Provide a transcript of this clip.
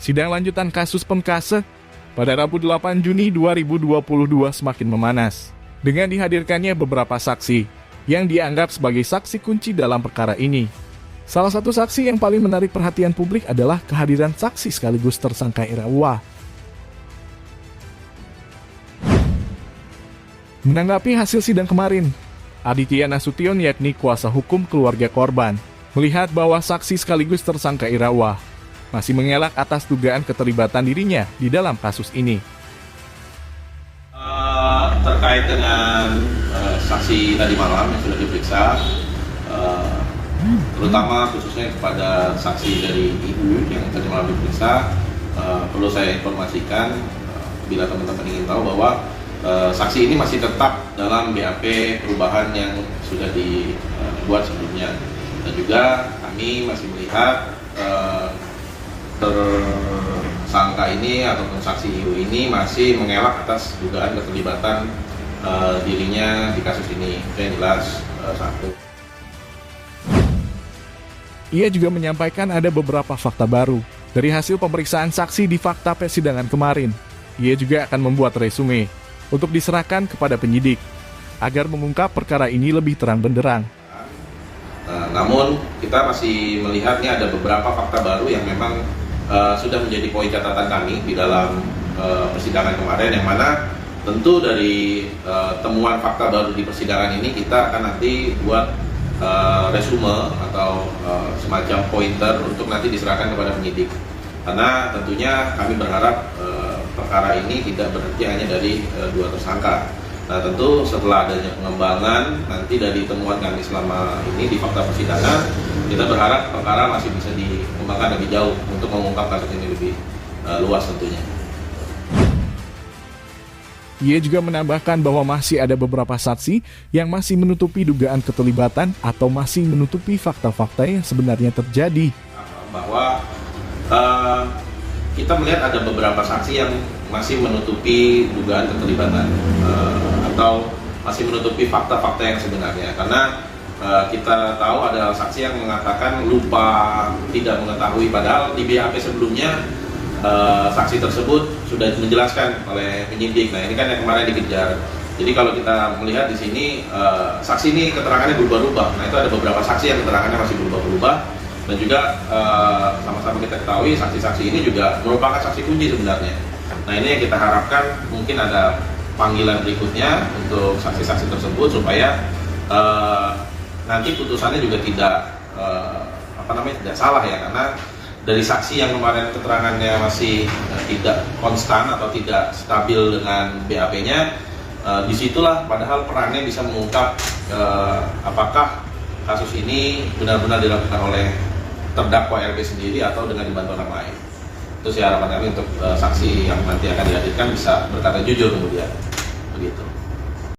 Sidang lanjutan kasus Pemkase pada Rabu 8 Juni 2022 semakin memanas, dengan dihadirkannya beberapa saksi yang dianggap sebagai saksi kunci dalam perkara ini. Salah satu saksi yang paling menarik perhatian publik adalah kehadiran saksi sekaligus tersangka Irawa. Menanggapi hasil sidang kemarin, Aditya Nasution yakni kuasa hukum keluarga korban melihat bahwa saksi sekaligus tersangka Irawa masih mengelak atas dugaan keterlibatan dirinya di dalam kasus ini. Terkait dengan saksi tadi malam yang sudah diperiksa, terutama khususnya kepada saksi dari ibu yang tadi malam diperiksa, perlu saya informasikan bila teman-teman ingin tahu bahwa saksi ini masih tetap dalam BAP perubahan yang sudah dibuat sebelumnya, dan juga kami masih melihat tersangka ini ataupun saksi ibu ini masih mengelak atas dugaan keterlibatan dirinya di kasus ini. Itu yang jelas satu. Ia juga menyampaikan ada beberapa fakta baru dari hasil pemeriksaan saksi di fakta persidangan kemarin. Ia juga akan membuat resume untuk diserahkan kepada penyidik agar mengungkap perkara ini lebih terang benderang. Namun kita masih melihatnya ada beberapa fakta baru yang memang sudah menjadi poin catatan kami di dalam persidangan kemarin, yang mana tentu dari temuan fakta baru di persidangan ini kita akan nanti buat resume atau semacam pointer untuk nanti diserahkan kepada penyidik, karena tentunya kami berharap perkara ini tidak berhenti hanya dari dua tersangka. Nah, tentu setelah adanya pengembangan nanti dari temuan kami selama ini di fakta persidangan, kita berharap perkara masih bisa dikembangkan lebih jauh untuk mengungkap kasus ini lebih luas tentunya. Ia juga menambahkan bahwa masih ada beberapa saksi yang masih menutupi dugaan keterlibatan atau masih menutupi fakta-fakta yang sebenarnya terjadi. Bahwa kita melihat ada beberapa saksi yang masih menutupi dugaan keterlibatan atau masih menutupi fakta-fakta yang sebenarnya, karena kita tahu ada saksi yang mengatakan lupa, tidak mengetahui, padahal di BAP sebelumnya saksi tersebut sudah menjelaskan oleh penyidik. Nah, ini kan yang kemarin dikejar. Jadi kalau kita melihat di sini saksi ini keterangannya berubah-ubah. Nah, itu ada beberapa saksi yang keterangannya masih berubah-ubah, dan juga sama-sama kita ketahui saksi-saksi ini juga merupakan saksi kunci sebenarnya. Nah, ini yang kita harapkan mungkin ada panggilan berikutnya untuk saksi-saksi tersebut supaya nanti putusannya juga tidak tidak salah ya, karena dari saksi yang kemarin keterangannya masih tidak konstan atau tidak stabil dengan BAP-nya, disitulah padahal perannya bisa mengungkap apakah kasus ini benar-benar dilakukan oleh terdakwa RB sendiri atau dengan dibantu orang lain. Itu sih harapan kami untuk saksi yang nanti akan dihadirkan bisa berkata jujur kemudian, begitu.